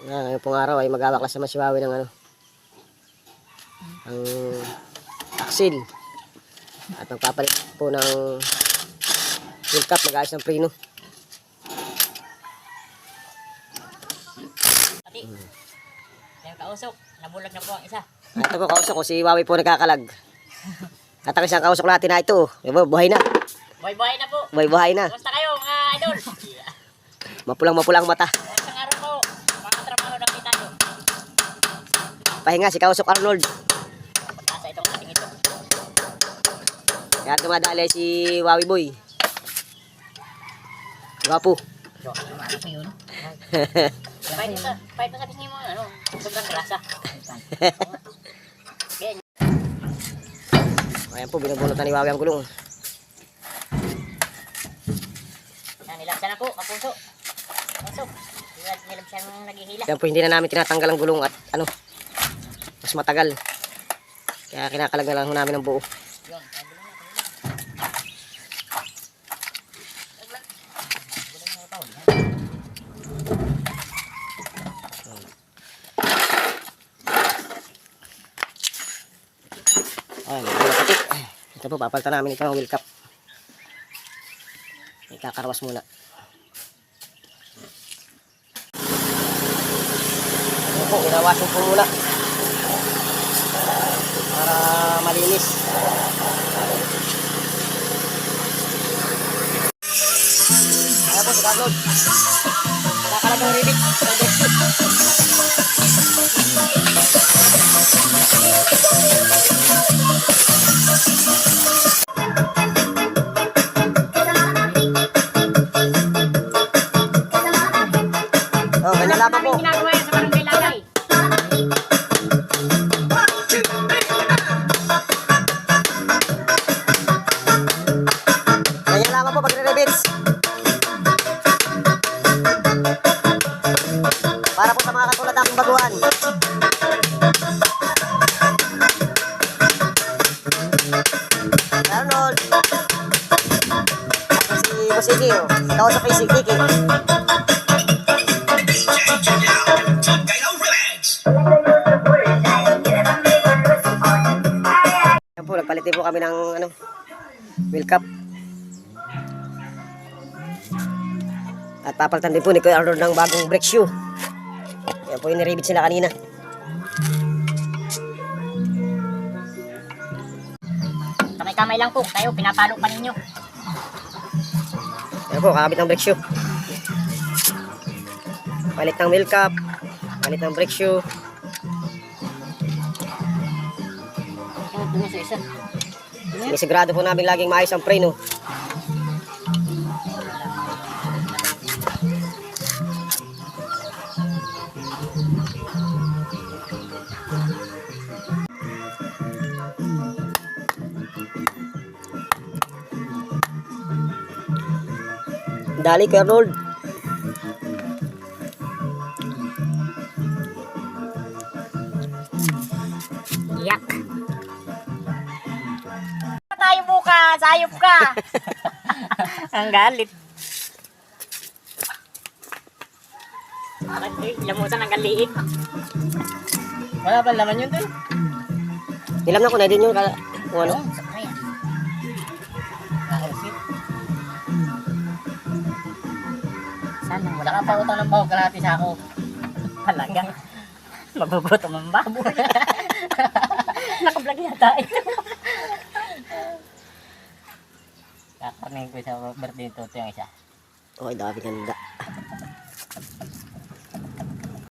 Ngayon pong araw ay magawaklas naman si Wawi ng ano, ang taksil. At magpapalit po ng fuel cap, mag-ayos ng preno. Pati, yung kausok, nabulag na po ang isa. Ito po kausok ko, si Wawi po nagkakalag. At ang isang kausok natin na ito, buhay na. Buhay-buhay na po. Buhay na. Kumusta kayo mga idol? Mapulang mata. Isang araw po, mga trabaho ng kita nyo. Pahinga si kausok Arnold. Nasa itong ating ito. Kaya dumadali si Wawi Boy. Gwapo. So, ano po yun? Kahit sa bisngi mo, ano, sobrang grasa. Ayan po, binubunutan ni Wawi ang gulong. Yan, nilagsan na po, kapuso. Kapuso. Nilagsan ng naghihila. Ayan po, hindi na namin tinatanggal ang gulong at ano, mas matagal. Kaya kinakalag na lang namin ng buo. Yun, Ayan, pati. Ito po, papalitan namin ito ng wheel cap. Ikakarwas muna. Ito po, inawasin po muna. Para malinis. Ayan po, si Carlos. Kakalag ng ribit. Oh, ganyan lamang po. ginagawa yan sa barangay Lagay. Ganyan lamang po pagre-rebits. Para po sa mga katulad nating baguhan. Arnold. Ito si Busiki. Ikaw sa Kiki. Ayan po, nagpalit din po kami ng ano, wheel cap. At papalitan din po ni Kuya Arnold ng bagong brake shoe. Ayan po yung niribit sila kanina. Kamay-kamay lang po, tayo, pinapalo pa ninyo. Ayan po, kakabit ng brake shoe. Palit ng wheel cap. Palit ng brake shoe. Ano sa isa? Sigurado po namin laging maayos ang preno. Dali, Kuya Arnold. Yak. Tayo bukas, ayop ka. Ang galit. Lamusan ang galiit. Wala ba laman yun dun? Ilam na ko na din yung kung ano. Sana wala ka pa utang ng bawag kalahati sa ako. Talagang magugutom ang baboy. Nakablog yata ito. Kakarnin ko sa birthday nito yung isa. Okay, dami ganda.